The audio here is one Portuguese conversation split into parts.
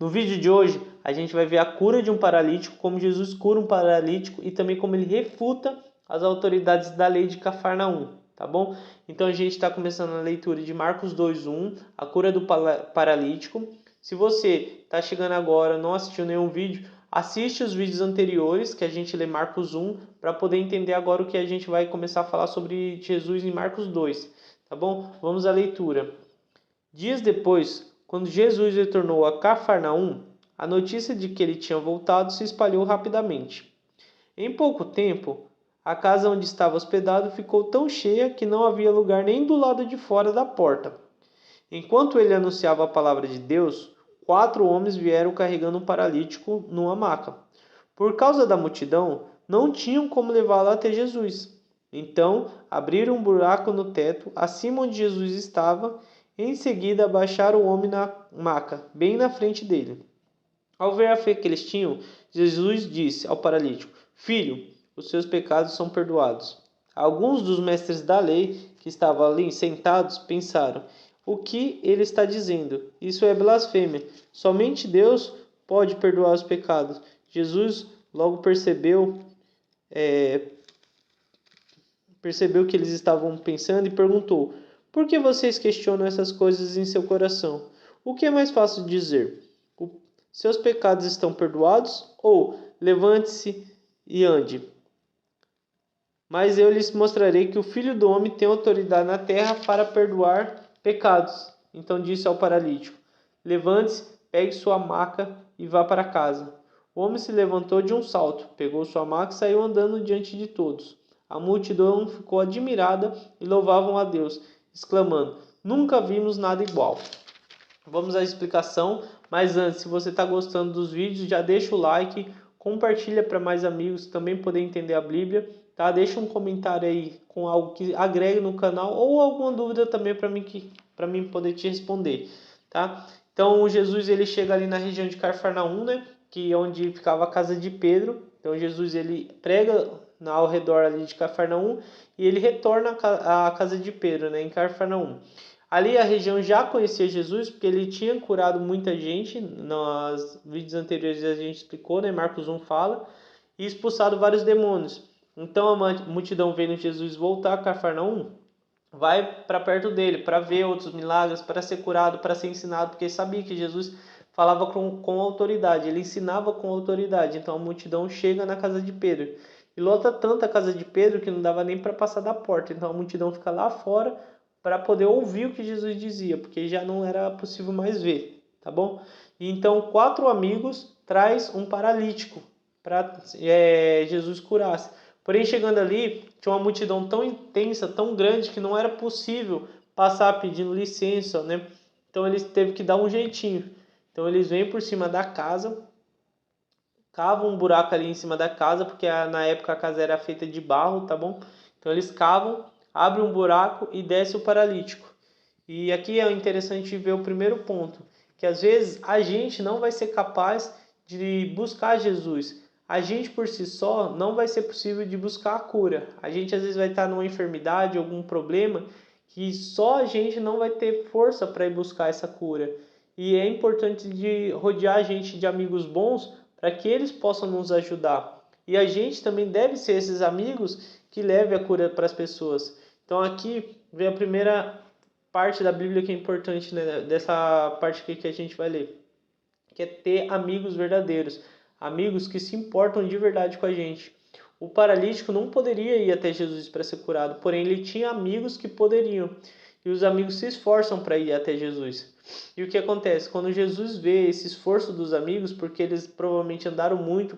No vídeo de hoje, a gente vai ver a cura de um paralítico, como Jesus cura um paralítico e também como ele refuta as autoridades da lei de Cafarnaum, tá bom? Então a gente está começando a leitura de Marcos 2:1, a cura do paralítico. Se você está chegando agora, não assistiu nenhum vídeo, assiste os vídeos anteriores que a gente lê Marcos 1 para poder entender agora o que a gente vai começar a falar sobre Jesus em Marcos 2, tá bom? Vamos à leitura. Dias depois, quando Jesus retornou a Cafarnaum, a notícia de que ele tinha voltado se espalhou rapidamente. Em pouco tempo, a casa onde estava hospedado ficou tão cheia que não havia lugar nem do lado de fora da porta. Enquanto ele anunciava a palavra de Deus, 4 homens vieram carregando um paralítico numa maca. Por causa da multidão, não tinham como levá-lo até Jesus. Então, abriram um buraco no teto, acima onde Jesus estava. Em seguida, abaixaram o homem na maca, bem na frente dele. Ao ver a fé que eles tinham, Jesus disse ao paralítico: Filho, os seus pecados são perdoados. Alguns dos mestres da lei que estavam ali sentados pensaram: O que ele está dizendo? Isso é blasfêmia. Somente Deus pode perdoar os pecados. Jesus logo percebeu que eles estavam pensando e perguntou: Por que vocês questionam essas coisas em seu coração? O que é mais fácil dizer? Seus pecados estão perdoados? Ou levante-se e ande? Mas eu lhes mostrarei que o Filho do Homem tem autoridade na terra para perdoar pecados. Então disse ao paralítico: Levante-se, pegue sua maca e vá para casa. O homem se levantou de um salto, pegou sua maca e saiu andando diante de todos. A multidão ficou admirada e louvavam a Deus, exclamando: Nunca vimos nada igual. Vamos à explicação, mas antes, se você está gostando dos vídeos, já deixa o like, compartilha para mais amigos também poder entender a Bíblia, tá? Deixa um comentário aí com algo que agregue no canal ou alguma dúvida também para mim poder te responder, tá? Então, Jesus ele chega ali na região de Cafarnaum, né, que é onde ficava a casa de Pedro. Então, Jesus ele prega ao redor ali de Cafarnaum e ele retorna à casa de Pedro, né, em Cafarnaum. Ali a região já conhecia Jesus, porque ele tinha curado muita gente, nos vídeos anteriores a gente explicou, né? Marcos 1 fala, e expulsado vários demônios. Então a multidão vendo Jesus voltar a Cafarnaum, vai para perto dele, para ver outros milagres, para ser curado, para ser ensinado, porque sabia que Jesus falava com autoridade, ele ensinava com autoridade. Então a multidão chega na casa de Pedro. E lota tanto a casa de Pedro que não dava nem para passar da porta. Então a multidão fica lá fora para poder ouvir o que Jesus dizia, porque já não era possível mais ver, tá bom? E então 4 amigos traz um paralítico para Jesus curasse. Porém, chegando ali, tinha uma multidão tão intensa, tão grande, que não era possível passar pedindo licença, né? Então eles teve que dar um jeitinho. Então eles vêm por cima da casa, cavam um buraco ali em cima da casa, porque na época a casa era feita de barro, tá bom? Então eles cavam, abrem um buraco e desce o paralítico. E aqui é interessante ver o primeiro ponto, que às vezes a gente não vai ser capaz de buscar Jesus. A gente por si só não vai ser possível de buscar a cura. A gente às vezes vai estar numa enfermidade, algum problema, que só a gente não vai ter força para ir buscar essa cura. E é importante de rodear a gente de amigos bons para que eles possam nos ajudar. E a gente também deve ser esses amigos que levem a cura para as pessoas. Então aqui vem a primeira parte da Bíblia que é importante, né? Dessa parte aqui que a gente vai ler, que é ter amigos verdadeiros, amigos que se importam de verdade com a gente. O paralítico não poderia ir até Jesus para ser curado, porém ele tinha amigos que poderiam. E os amigos se esforçam para ir até Jesus. E o que acontece? Quando Jesus vê esse esforço dos amigos, porque eles provavelmente andaram muito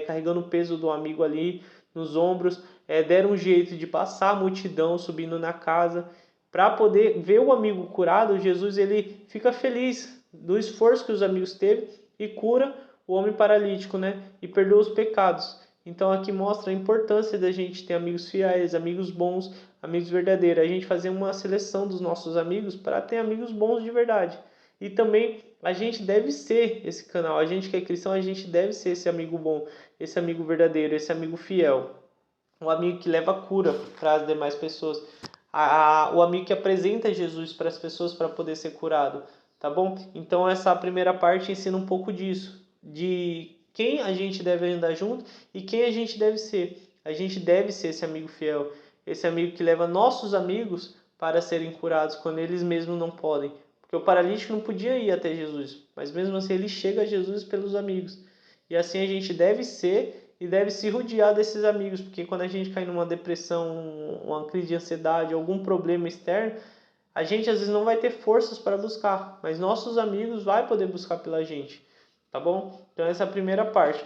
carregando o peso do amigo ali nos ombros, deram um jeito de passar a multidão subindo na casa, para poder ver o amigo curado, Jesus ele fica feliz do esforço que os amigos teve e cura o homem paralítico, né? E perdoa os pecados. Então aqui mostra a importância da gente ter amigos fiéis, amigos bons, amigos verdadeiros. A gente fazer uma seleção dos nossos amigos para ter amigos bons de verdade. E também a gente deve ser esse canal. A gente que é cristão, a gente deve ser esse amigo bom, esse amigo verdadeiro, esse amigo fiel. Um amigo que leva cura para as demais pessoas. O amigo que apresenta Jesus para as pessoas para poder ser curado, tá bom? Então essa primeira parte ensina um pouco disso, de quem a gente deve andar junto e quem a gente deve ser. A gente deve ser esse amigo fiel, esse amigo que leva nossos amigos para serem curados quando eles mesmos não podem. Porque o paralítico não podia ir até Jesus, mas mesmo assim ele chega a Jesus pelos amigos. E assim a gente deve ser e deve se rodear desses amigos, porque quando a gente cai numa depressão, uma crise de ansiedade, algum problema externo, a gente às vezes não vai ter forças para buscar, mas nossos amigos vai poder buscar pela gente, tá bom? Então essa é a primeira parte.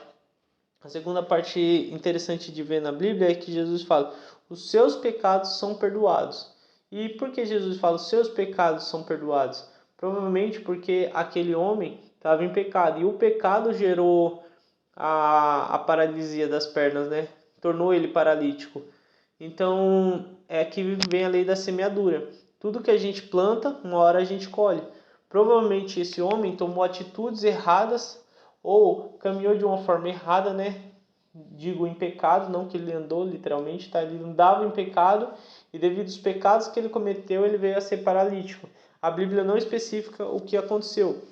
A segunda parte interessante de ver na Bíblia é que Jesus fala: os seus pecados são perdoados. E por que Jesus fala: os seus pecados são perdoados? Provavelmente porque aquele homem estava em pecado e o pecado gerou a paralisia das pernas, né? Tornou ele paralítico. Então, é que vem a lei da semeadura. Tudo que a gente planta, uma hora a gente colhe. Provavelmente esse homem tomou atitudes erradas ou caminhou de uma forma errada, né? Digo em pecado, não que ele andou literalmente, tá? Ele andava em pecado e devido aos pecados que ele cometeu, ele veio a ser paralítico. A Bíblia não especifica o que aconteceu,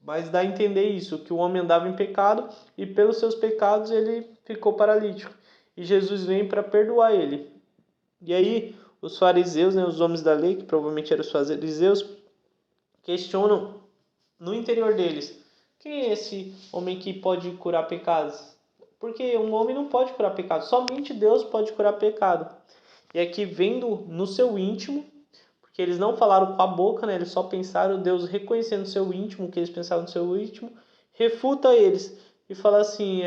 mas dá a entender isso, que o homem andava em pecado e pelos seus pecados ele ficou paralítico. E Jesus vem para perdoar ele. E aí os fariseus, né, os homens da lei, que provavelmente eram os fariseus, questionam no interior deles: quem é esse homem que pode curar pecados? Porque um homem não pode curar pecado, somente Deus pode curar pecado. E aqui vendo no seu íntimo, porque eles não falaram com a boca, né? Eles só pensaram, Deus reconhecendo o seu íntimo, o que eles pensavam no seu íntimo, refuta eles e fala assim: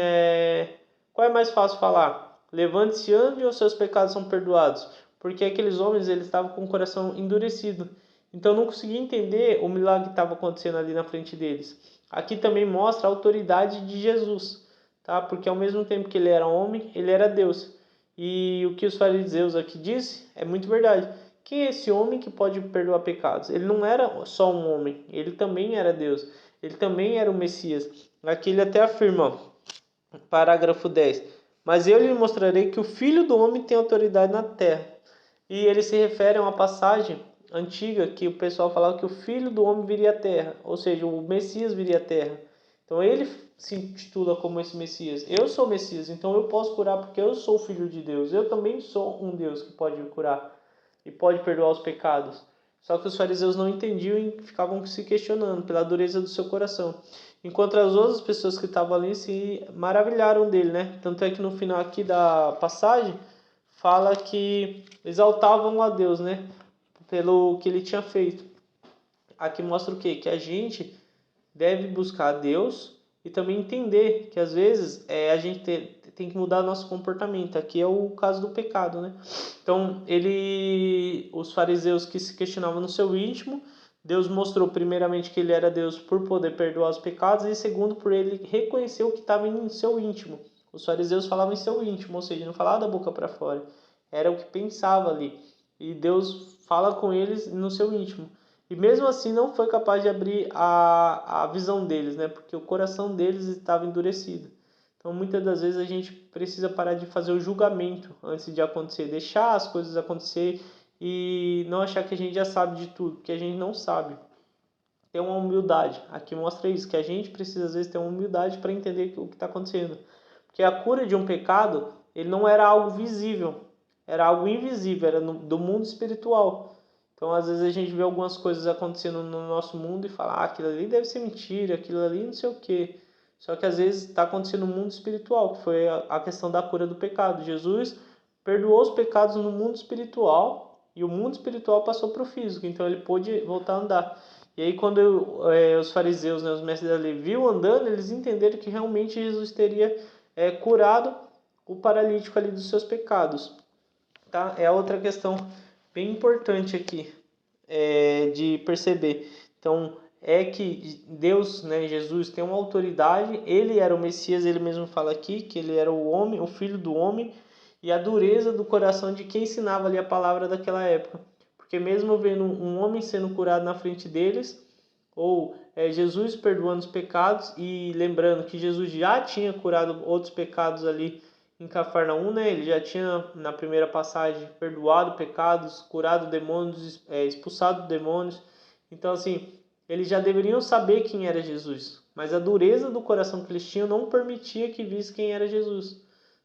qual é mais fácil falar? Levante-se e ande ou seus pecados são perdoados? Porque aqueles homens eles estavam com o coração endurecido. Então não conseguia entender o milagre que estava acontecendo ali na frente deles. Aqui também mostra a autoridade de Jesus, tá? Porque ao mesmo tempo que ele era homem, ele era Deus. E o que os fariseus aqui dizem é muito verdade. Quem é esse homem que pode perdoar pecados? Ele não era só um homem, ele também era Deus. Ele também era o Messias. Aqui ele até afirma, parágrafo 10: mas eu lhe mostrarei que o Filho do Homem tem autoridade na terra. E ele se refere a uma passagem antiga que o pessoal falava que o Filho do Homem viria à terra, ou seja, o Messias viria à terra. Então ele se intitula como esse Messias. Eu sou o Messias, então eu posso curar porque eu sou o Filho de Deus. Eu também sou um Deus que pode curar e pode perdoar os pecados. Só que os fariseus não entendiam e ficavam se questionando pela dureza do seu coração. Enquanto as outras pessoas que estavam ali se maravilharam dele, né? Tanto é que no final aqui da passagem fala que exaltavam a Deus, né? Pelo que ele tinha feito. Aqui mostra o quê? Que a gente deve buscar a Deus e também entender que às vezes a gente tem que mudar nosso comportamento. Aqui é o caso do pecado, né? Então, os fariseus que se questionavam no seu íntimo, Deus mostrou primeiramente que ele era Deus por poder perdoar os pecados e segundo por ele reconhecer o que estava em seu íntimo. Os fariseus falavam em seu íntimo, ou seja, não falavam da boca para fora. Era o que pensava ali. E Deus fala com eles no seu íntimo. E mesmo assim não foi capaz de abrir a visão deles, né? Porque o coração deles estava endurecido. Então muitas das vezes a gente precisa parar de fazer o julgamento antes de acontecer, deixar as coisas acontecer e não achar que a gente já sabe de tudo, porque a gente não sabe. Ter uma humildade. Aqui mostra isso, que a gente precisa às vezes ter uma humildade para entender o que está acontecendo. Porque a cura de um pecado, ele não era algo visível, era algo invisível, era do mundo espiritual. Então, às vezes a gente vê algumas coisas acontecendo no nosso mundo e fala: aquilo ali deve ser mentira, aquilo ali não sei o quê. Só que às vezes está acontecendo no mundo espiritual, que foi a questão da cura do pecado. Jesus perdoou os pecados no mundo espiritual e o mundo espiritual passou para o físico, então ele pôde voltar a andar. E aí quando os fariseus, né, os mestres da lei, viram andando, eles entenderam que realmente Jesus teria curado o paralítico ali dos seus pecados. Tá? É outra questão bem importante aqui de perceber. Então, é que Deus, né, Jesus, tem uma autoridade, ele era o Messias, ele mesmo fala aqui, que ele era o homem, o filho do homem, e a dureza do coração de quem ensinava ali a palavra daquela época. Porque mesmo vendo um homem sendo curado na frente deles, ou Jesus perdoando os pecados, e lembrando que Jesus já tinha curado outros pecados ali em Cafarnaum, né? Ele já tinha, na primeira passagem, perdoado pecados, curado demônios, expulsado demônios. Então, assim, eles já deveriam saber quem era Jesus, mas a dureza do coração que eles tinham não permitia que visse quem era Jesus,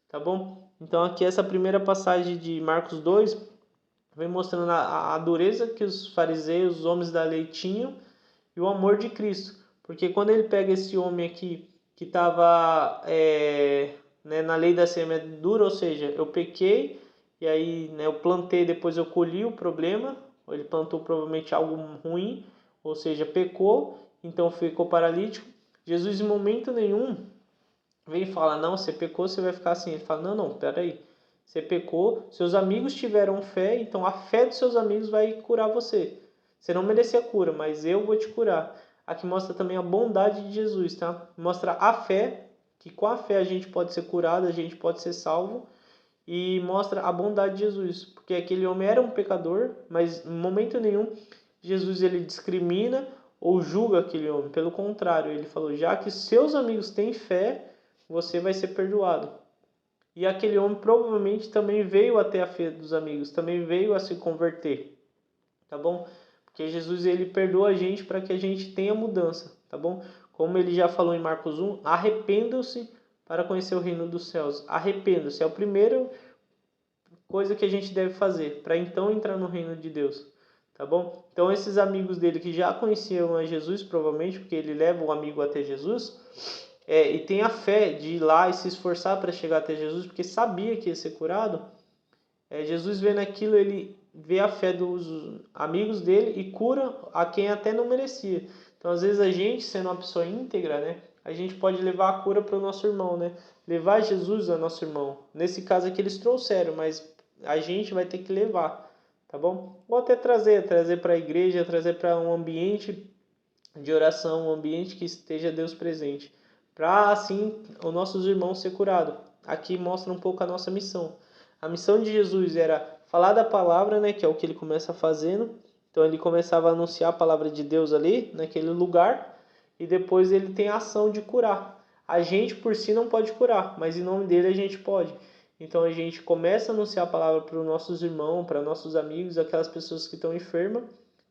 tá bom? Então aqui essa primeira passagem de Marcos 2 vem mostrando a dureza que os fariseus, os homens da lei tinham e o amor de Cristo, porque quando ele pega esse homem aqui que estava né, na lei da semeadura, ou seja, eu pequei e aí né, eu plantei, depois eu colhi o problema, ou ele plantou provavelmente algo ruim, ou seja, pecou, então ficou paralítico. Jesus em momento nenhum vem e fala, não, você pecou, você vai ficar assim. Ele fala, não, peraí, você pecou, seus amigos tiveram fé, então a fé dos seus amigos vai curar você. Você não merecia cura, mas eu vou te curar. Aqui mostra também a bondade de Jesus, tá? Mostra a fé, que com a fé a gente pode ser curado, a gente pode ser salvo, e mostra a bondade de Jesus, porque aquele homem era um pecador, mas em momento nenhum Jesus ele discrimina ou julga aquele homem. Pelo contrário, ele falou, já que seus amigos têm fé, você vai ser perdoado. E aquele homem provavelmente também veio até a fé dos amigos, também veio a se converter, tá bom? Porque Jesus ele perdoa a gente para que a gente tenha mudança, tá bom? Como ele já falou em Marcos 1, arrependam-se para conhecer o reino dos céus. Arrependam-se, é a primeira coisa que a gente deve fazer para então entrar no reino de Deus, tá bom? Então esses amigos dele que já conheciam a Jesus, provavelmente, porque ele leva o amigo até Jesus, e tem a fé de ir lá e se esforçar para chegar até Jesus, porque sabia que ia ser curado, Jesus vê naquilo, ele vê a fé dos amigos dele e cura a quem até não merecia. Então, às vezes, a gente, sendo uma pessoa íntegra, né, a gente pode levar a cura para o nosso irmão, né? Levar Jesus ao nosso irmão. Nesse caso aqui, eles trouxeram, mas a gente vai ter que levar, tá bom? Ou até trazer para a igreja, trazer para um ambiente de oração, um ambiente que esteja Deus presente, para assim os nossos irmãos ser curados. Aqui mostra um pouco a nossa missão. A missão de Jesus era falar da palavra, né, que é o que ele começa fazendo. Então ele começava a anunciar a palavra de Deus ali, naquele lugar, e depois ele tem a ação de curar. A gente por si não pode curar, mas em nome dele a gente pode. Então a gente começa a anunciar a palavra para os nossos irmãos, para nossos amigos, aquelas pessoas que estão enfermas,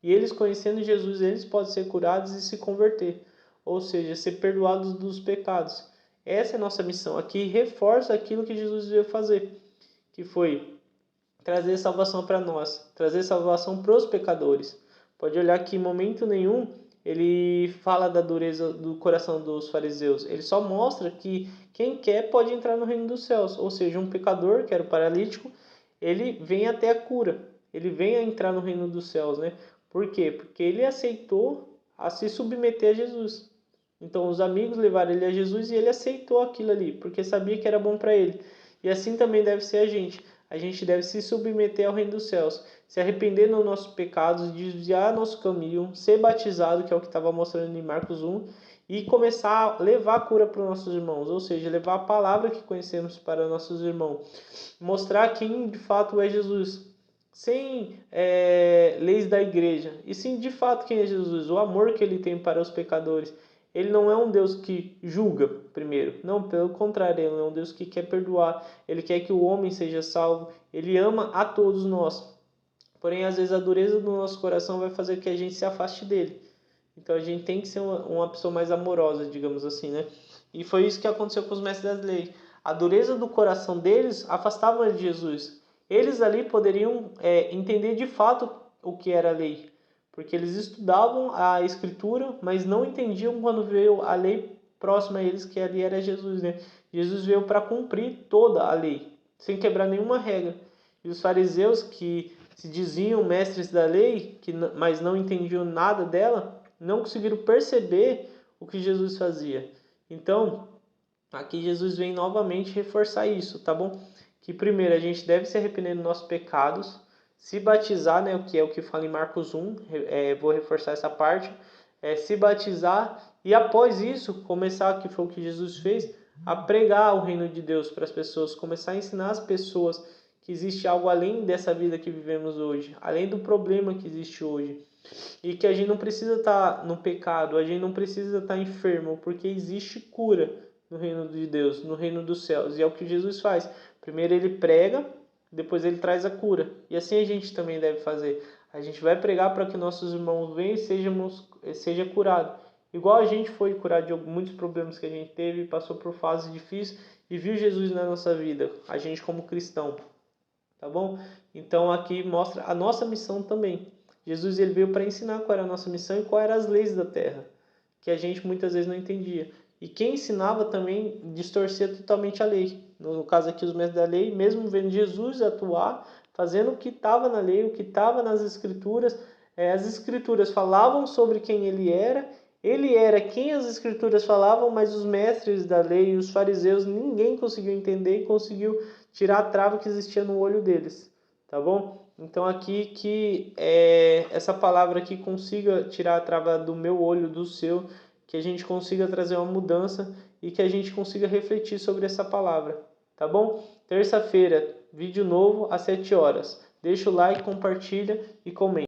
e eles conhecendo Jesus, eles podem ser curados e se converter, ou seja, ser perdoados dos pecados. Essa é a nossa missão. Aqui reforça aquilo que Jesus veio fazer, que foi trazer salvação para nós, trazer salvação para os pecadores. Pode olhar que em momento nenhum ele fala da dureza do coração dos fariseus. Ele só mostra que quem quer pode entrar no reino dos céus. Ou seja, um pecador, que era o paralítico, ele vem até a cura. Ele vem a entrar no reino dos céus, né? Por quê? Porque ele aceitou a se submeter a Jesus. Então os amigos levaram ele a Jesus e ele aceitou aquilo ali, porque sabia que era bom para ele. E assim também deve ser a gente. A gente deve se submeter ao reino dos céus, se arrepender dos nossos pecados, desviar nosso caminho, ser batizado, que é o que estava mostrando em Marcos 1, e começar a levar a cura para os nossos irmãos, ou seja, levar a palavra que conhecemos para nossos irmãos. Mostrar quem de fato é Jesus, sem leis da igreja, e sim de fato quem é Jesus, o amor que ele tem para os pecadores. Ele não é um Deus que julga primeiro. Não, pelo contrário, ele é um Deus que quer perdoar. Ele quer que o homem seja salvo. Ele ama a todos nós. Porém, às vezes a dureza do nosso coração vai fazer que a gente se afaste dele. Então a gente tem que ser uma pessoa mais amorosa, digamos assim, né? E foi isso que aconteceu com os mestres da lei. A dureza do coração deles afastava de Jesus. Eles ali poderiam entender de fato o que era a lei, porque eles estudavam a escritura, mas não entendiam quando veio a lei próxima a eles, que ali era Jesus, né? Jesus veio para cumprir toda a lei, sem quebrar nenhuma regra. E os fariseus, que se diziam mestres da lei, mas não entendiam nada dela, não conseguiram perceber o que Jesus fazia. Então, aqui Jesus vem novamente reforçar isso, tá bom? Que primeiro a gente deve se arrepender dos nossos pecados, se batizar, né, o que é o que fala em Marcos 1, vou reforçar essa parte, se batizar e após isso começar, que foi o que Jesus fez, a pregar o reino de Deus para as pessoas, começar a ensinar as pessoas que existe algo além dessa vida que vivemos hoje, além do problema que existe hoje. E que a gente não precisa estar no pecado, a gente não precisa estar enfermo, porque existe cura no reino de Deus, no reino dos céus. E é o que Jesus faz. Primeiro ele prega, depois ele traz a cura. E assim a gente também deve fazer. A gente vai pregar para que nossos irmãos venham e seja curado. Igual a gente foi curado de muitos problemas que a gente teve, passou por fases difíceis e viu Jesus na nossa vida, a gente como cristão, tá bom? Então aqui mostra a nossa missão também. Jesus ele veio para ensinar qual era a nossa missão e quais eram as leis da terra, que a gente muitas vezes não entendia. E quem ensinava também distorcia totalmente a lei. No caso aqui, os mestres da lei, mesmo vendo Jesus atuar, fazendo o que estava na lei, o que estava nas escrituras, as escrituras falavam sobre quem ele era quem as escrituras falavam, mas os mestres da lei e os fariseus, ninguém conseguiu entender e conseguiu tirar a trava que existia no olho deles, tá bom? Então aqui que essa palavra aqui consiga tirar a trava do meu olho, do seu, que a gente consiga trazer uma mudança e que a gente consiga refletir sobre essa palavra, tá bom? Terça-feira, vídeo novo às 7 horas. Deixa o like, compartilha e comenta.